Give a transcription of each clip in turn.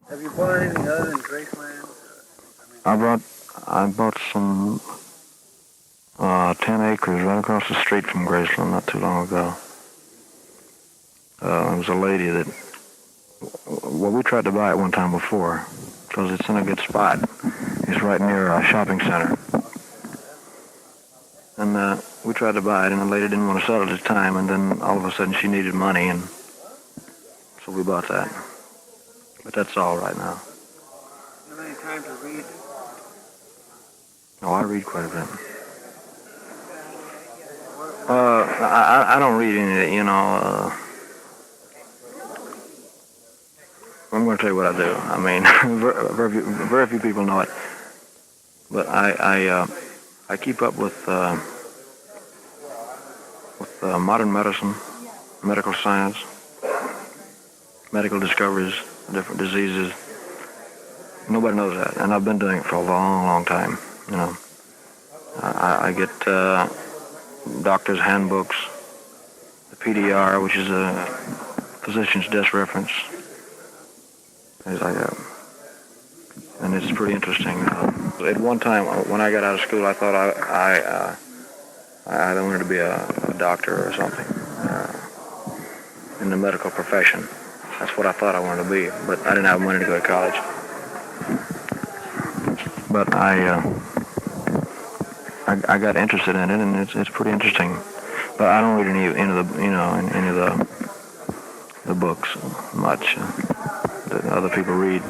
Have you bought anything other than Graceland? I bought some 10 acres right across the street from Graceland not too long ago. There was a lady that, well, we tried to buy it one time before because it's in a good spot. It's right near a shopping center. And we tried to buy it, and the lady didn't want to sell it at the time, and then all of a sudden she needed money, and so we bought that. But that's all right now. How many times to read? Oh, I read quite a bit. I don't read any, you know, I'm going to tell you what I do. I mean, very few people know it. But I keep up with modern medicine, medical science, medical discoveries, different diseases. Nobody knows that, and I've been doing it for a long, long time, you know. I get doctors' handbooks, the PDR, which is a physician's desk reference. And it's pretty interesting. At one time, when I got out of school, I thought I wanted to be a doctor or something in the medical profession. That's what I thought I wanted to be, but I didn't have money to go to college. But I got interested in it, and it's pretty interesting. But I don't read any of the books much that other people read.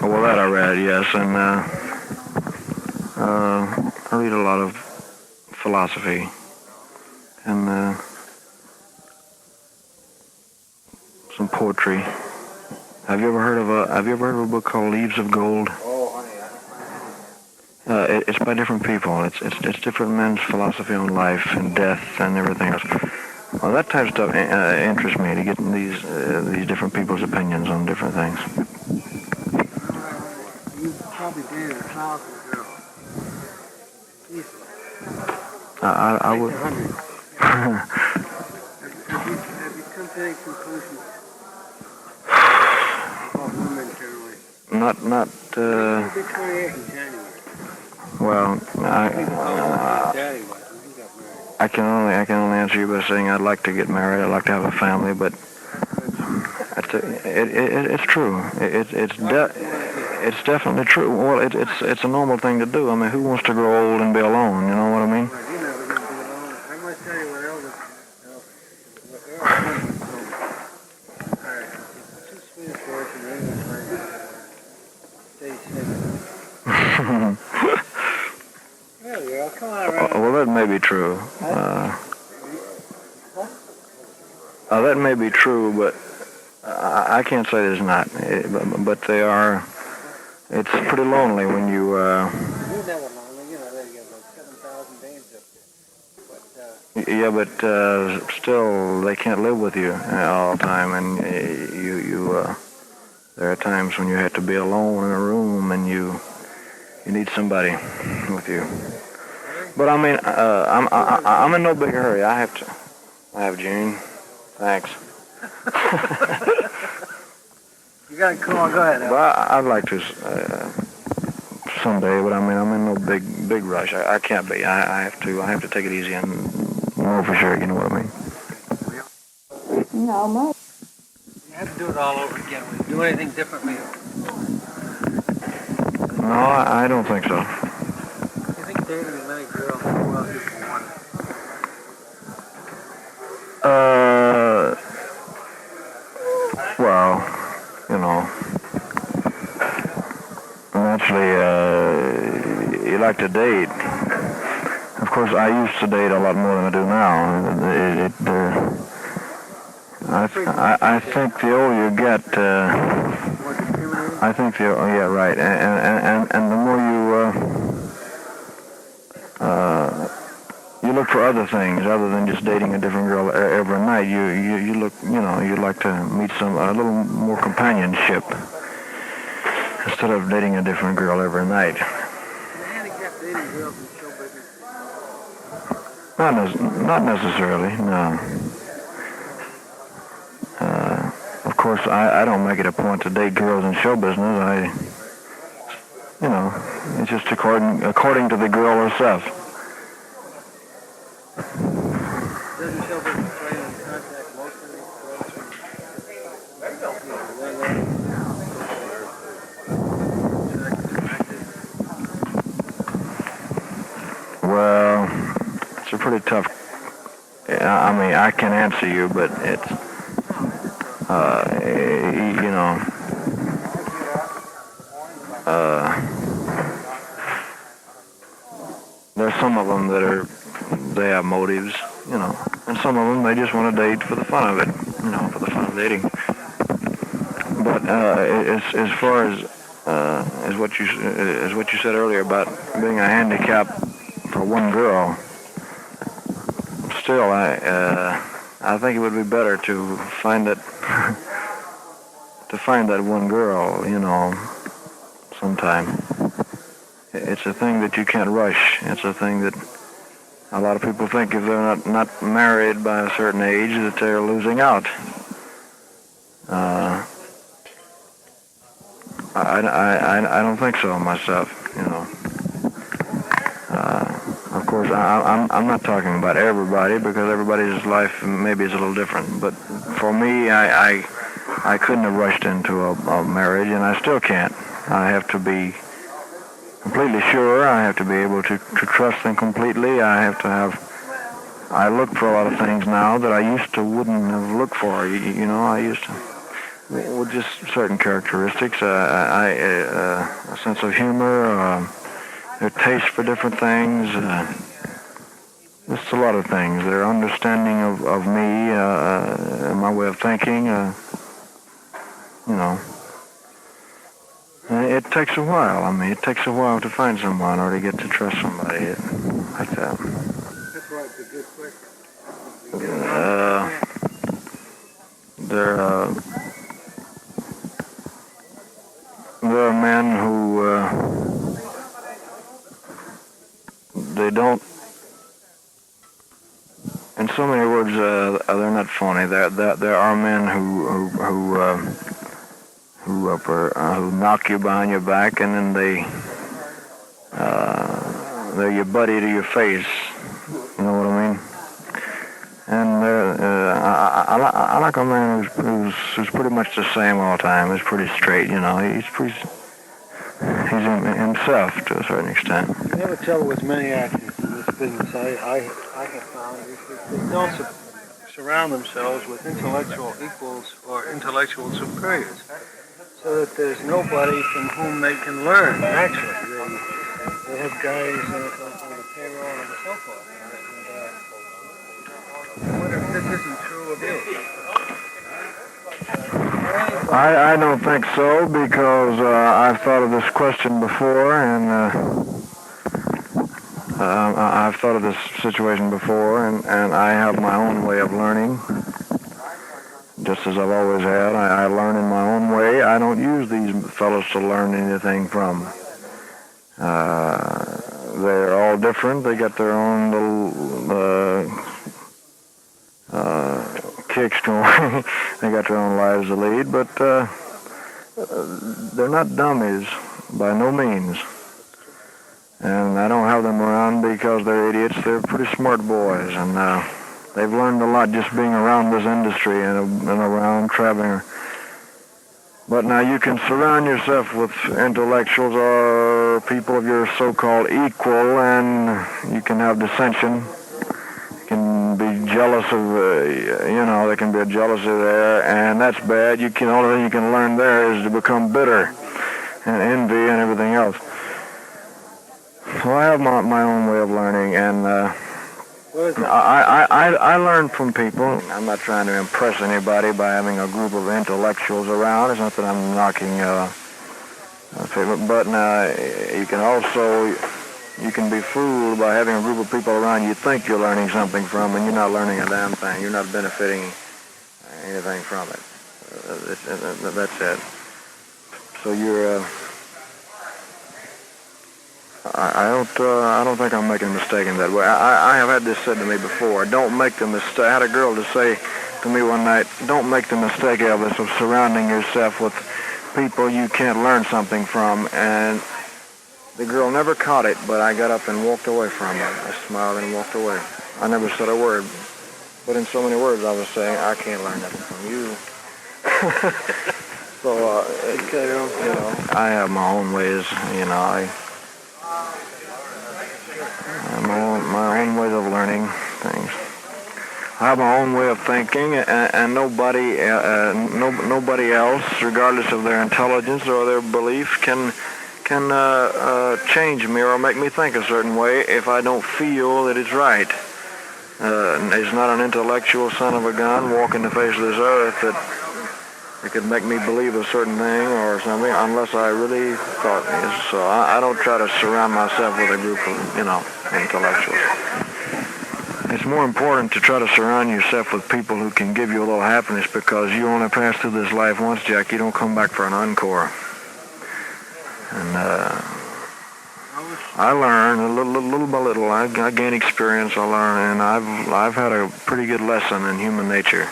Well, that I read, yes, and I read a lot of philosophy and some poetry. Have you ever heard of a book called Leaves of Gold? Oh, honey. It's by different people. It's different men's philosophy on life and death and everything else. Well, that type of stuff interests me, to get these different people's opinions on different things. You probably dated a powerful girl. Easily. I would. Have you come to any conclusions about women generally? Not. You'll be 28 in January. Well, Daddy was when he got married. I can only answer you by saying I'd like to get married. I'd like to have a family, but it's true. It's definitely true. Well, it's a normal thing to do. I mean, who wants to grow old and be alone? You know what I mean? You're never going to be alone. I'm going to tell you what Elvis told me. All right. Two Swedish words in the English language. Stay safe. There you go. Come on around. Well, that may be true. That may be true, but I can't say there's not. But they are. It's pretty lonely when you. You're never lonely. You know, they got about 7,000 dames up there. Yeah, but still, they can't live with you all the time, and there are times when you have to be alone in a room, and you need somebody with you. But I mean, I'm in no big hurry. I have June. Thanks. You got a call. Go ahead. Well, I'd like to someday, but I mean, I'm in no big rush. I can't be. I have to take it easy and know for sure. You know what I mean? No, my. You have to do it all over again. Would you do anything differently? No, I don't think so. You think dating as many girls as well as you want? Well, you know, naturally, you like to date. Of course, I used to date a lot more than I do now. I think the older you get, I think yeah, right, and the more you look for other things other than just dating a different girl every night. You look, you know, you'd like to meet a little more companionship instead of dating a different girl every night. The handicap dating girls in show business. Not necessarily, no. course, I don't make it a point to date girls in show business. It's just according to the girl herself. Doesn't show business try to contact most of these girls Well, it's a pretty tough. I mean, I can answer you, but it's, there's some of them that they have motives, and some of them they just want to date for the fun of it, for the fun of dating. But as far as what you said earlier about being a handicap for one girl, still I think it would be better to find that one girl, sometime. It's a thing that you can't rush. It's a thing that a lot of people think if they're not married by a certain age that they're losing out. I don't think so myself, Of course, I'm not talking about everybody because everybody's life maybe is a little different. But for me, I couldn't have rushed into a marriage, and I still can't. I have to be completely sure. I have to be able to trust them completely. I look for a lot of things now that I used to wouldn't have looked for. I used to, with just certain characteristics, a sense of humor, their taste for different things, just a lot of things. Their understanding of me, my way of thinking, It takes a while. I mean, it takes a while to find someone or to get to trust somebody like that. That's right, it's a good question. There are men who they don't. In so many words, they're not phony. There are men who knock you behind your back, and then they're your buddy to your face. You know what I mean? And I like a man who's pretty much the same all the time. He's pretty straight. He's himself to a certain extent. The other trouble with many actors in this business, I have found, is that they don't surround themselves with intellectual equals or intellectual superiors, so that there's nobody from whom they can learn, actually. They have guys on the payroll and so forth. I wonder if this isn't true of you. I don't think so, because I've thought of this question before, and I've thought of this situation before, and I have my own way of learning. Just as I've always had, I learn in my own way. I don't use these fellows to learn anything from. They're all different. They got their own little kicks going. They got their own lives to lead, but they're not dummies by no means. And I don't have them around because they're idiots. They're pretty smart boys, and they've learned a lot just being around this industry and around traveling. But now you can surround yourself with intellectuals or people of your so-called equal, and you can have dissension. You can be jealous of, there can be a jealousy there, and that's bad. The only thing you can learn there is to become bitter and envy and everything else. So I have my own way of learning, and I learn from people. I'm not trying to impress anybody by having a group of intellectuals around. It's not that I'm knocking but you can be fooled by having a group of people around you think you're learning something from, and you're not learning a damn thing. You're not benefiting anything from it. That's it. So I don't think I'm making a mistake in that way. I have had this said to me before. Don't make the mistake. I had a girl to to me one night, don't make the mistake, Elvis, of surrounding yourself with people you can't learn something from. And the girl never caught it, but I got up and walked away from her. I smiled and walked away. I never said a word, but in so many words I was saying, I can't learn nothing from you. So, I have my own ways, my own ways of learning things. I have my own way of thinking, and nobody else, regardless of their intelligence or their belief, can change me or make me think a certain way if I don't feel that it's right. There's not an intellectual son of a gun walking the face of this earth that could make me believe a certain thing or something unless I really thought it. So I don't try to surround myself with a group of, intellectuals. It's more important to try to surround yourself with people who can give you a little happiness, because you only pass through this life once, Jack. You don't come back for an encore. And I learn little by little. I gain experience. I learn, and I've had a pretty good lesson in human nature.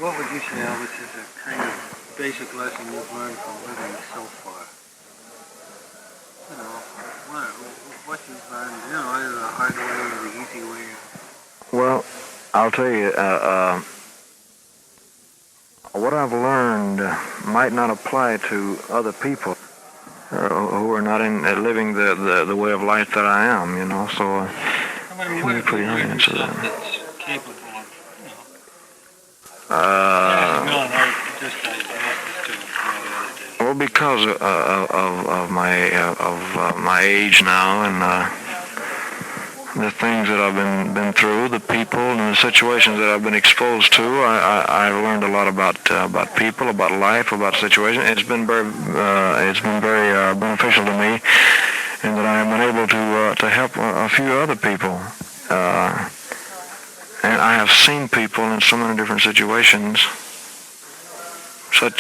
What would you say, Elvis, is a kind of basic lesson you've learned from living so far? What you've learned, either the hard way or the easy way. Well, I'll tell you, what I've learned might not apply to other people who are not living the way of life that I am, so what are you pretty honest with that. That's capable of, well, because of my age now and the things that I've been through, the people and the situations that I've been exposed to, I've learned a lot about people, about life, about situations. It's been very beneficial to me, in that I have been able to help a few other people. And I have seen people in so many different situations. To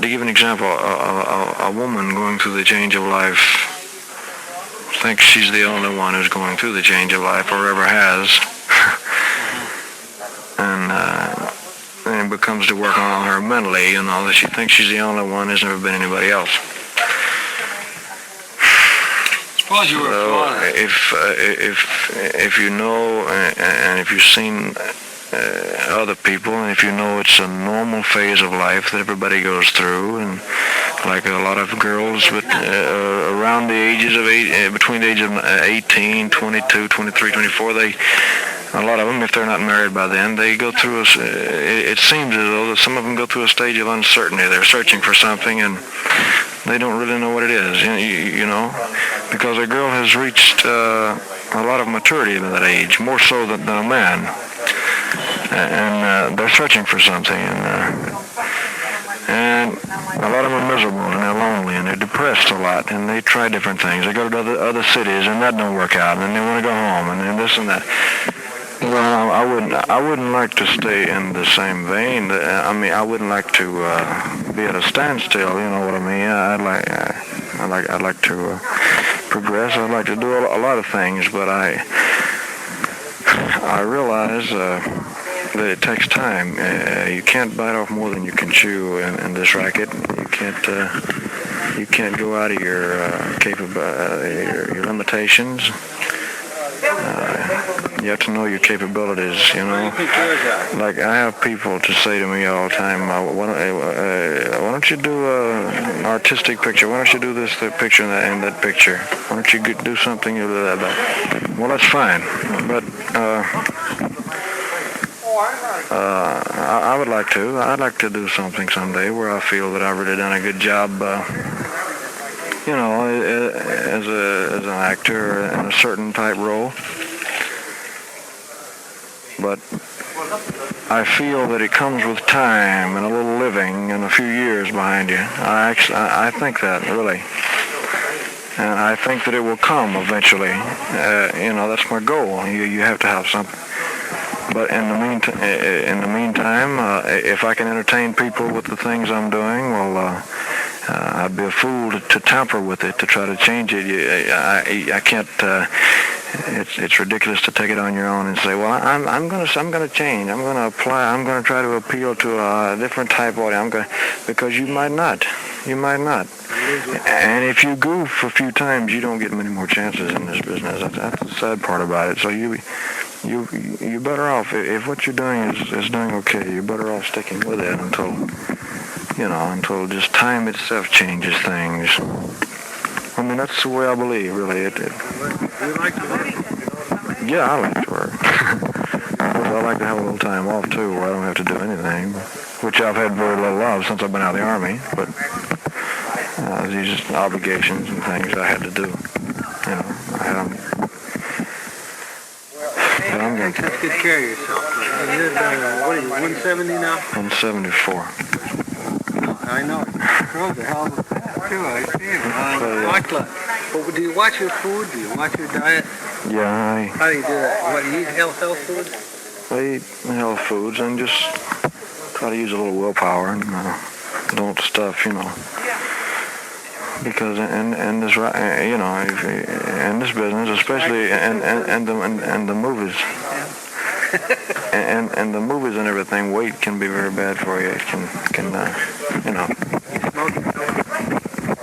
give an example, a woman going through the change of life thinks she's the only one who's going through the change of life, or ever has. And it becomes to work on her mentally, that she thinks she's the only one, there's never been anybody else. Suppose you were if you know, and if you've seen other people, and if you know it's a normal phase of life that everybody goes through, and like a lot of girls around the ages of between the age of 18, 22, 23, 24, a lot of them, if they're not married by then, they go through it seems as though that some of them go through a stage of uncertainty. They're searching for something, and they don't really know what it is, because a girl has reached a lot of maturity at that age, more so than a man. And they're searching for something, and a lot of them are miserable, and they're lonely, and they're depressed a lot, and they try different things. They go to other cities, and that don't work out, and then they want to go home, and then this and that. Well, I wouldn't like to stay in the same vein. I wouldn't like to be at a standstill. You know what I mean? I'd like to progress. I'd like to do a lot of things, but I realize that it takes time. You can't bite off more than you can chew in this racket. You can't go out of your your limitations. You have to know your capabilities, Like, I have people to say to me all the time, why don't you do an artistic picture? Why don't you do this picture and that picture? Why don't you do something? Well, that's fine, but I would like to. I'd like to do something someday where I feel that I've really done a good job, as an actor in a certain type role. But I feel that it comes with time and a little living and a few years behind you. I think that, really. And I think that it will come eventually. That's my goal. You have to have something. But in the meantime, if I can entertain people with the things I'm doing, well, I'd be a fool to tamper with it, to try to change it. I can't. it's ridiculous to take it on your own and say, well, I'm gonna change. I'm gonna apply. I'm gonna try to appeal to a different type of audience. Because you might not. You might not. And if you goof a few times, you don't get many more chances in this business. That's the sad part about it. So you're better off if what you're doing is doing okay. You're better off sticking with it until just time itself changes things. I mean, that's the way I believe, really. Do you like to work? Yeah, I like to work. I like to have a little time off, too, where I don't have to do anything, which I've had very little of since I've been out of the Army. But these just obligations and things I had to do. I had them. Take good care of yourself. You're, what are you, 170 now? 174. I know. Girls are hell of a fat, too. I see it. But do you watch your food? Do you watch your diet? Yeah, How do you do that? What, you eat health food? I eat health foods and just try to use a little willpower and don't stuff, Because in this, in this business, especially and the movies, and the movies and everything, weight can be very bad for you. It can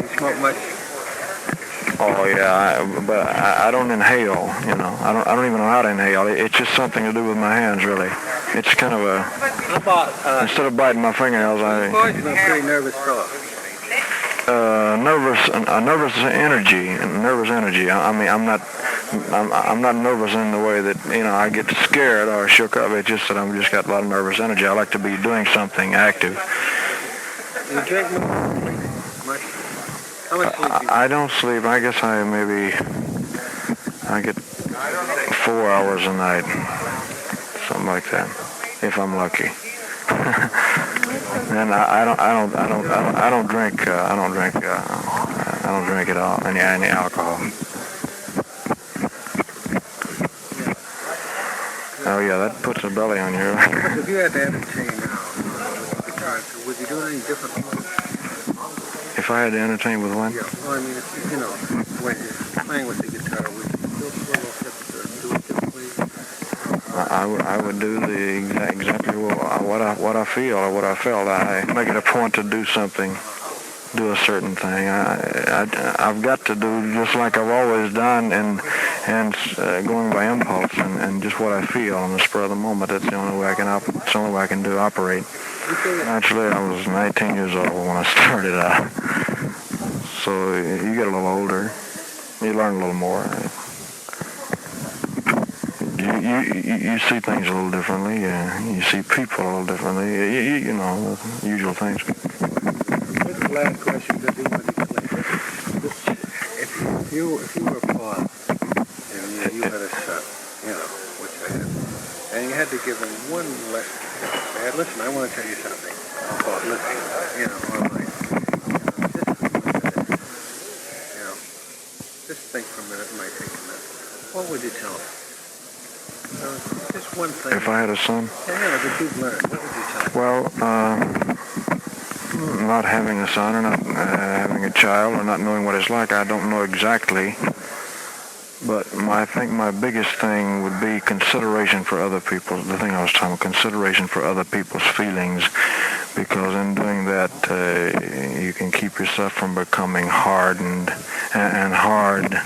You smoke much? Oh yeah, but I don't inhale. I don't even know how to inhale. It's just something to do with my hands, really. It's kind of a. How about instead of biting my fingernails, you're a pretty nervous dog. Nervous energy. I mean, I'm not nervous in the way that I get scared or shook up. It's just that I've just got a lot of nervous energy. I like to be doing something active. You drink much? How much sleep do you get? I don't sleep. I guess I get 4 hours a night, something like that, if I'm lucky. And I don't drink at all, any alcohol. Oh yeah, that puts a belly on you. If you had to entertain would you do it any differently? If I had to entertain with one? Yeah. Well, I mean, when you're playing with the guitar, would you still do it differently? I would do exactly what I feel or what I felt. I make it a point to do something, do a certain thing. I've got to do just like I've always done, and going by impulse and just what I feel on the spur of the moment. That's the only way I can operate. Actually, I was 19 years old when I started out. So you get a little older, you learn a little more. You see things a little differently. You see people a little differently. The usual things. What's the last question that you want to play? If you were a father and you had a son, which I had, and you had to give him one lesson. Dad, listen, I want to tell you something about listening. All right. Just think for a minute. It might take a minute. What would you tell him? Just one thing. If I had a son? Yeah, that you've learned. What would you tell him? Well, not having a son or not having a child or not knowing what it's like, I don't know exactly. But I think my biggest thing would be consideration for other people. The thing I was talking about, consideration for other people's feelings. Because in doing that, you can keep yourself from becoming hardened and hard,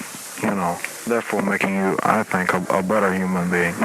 therefore making you, I think, a better human being.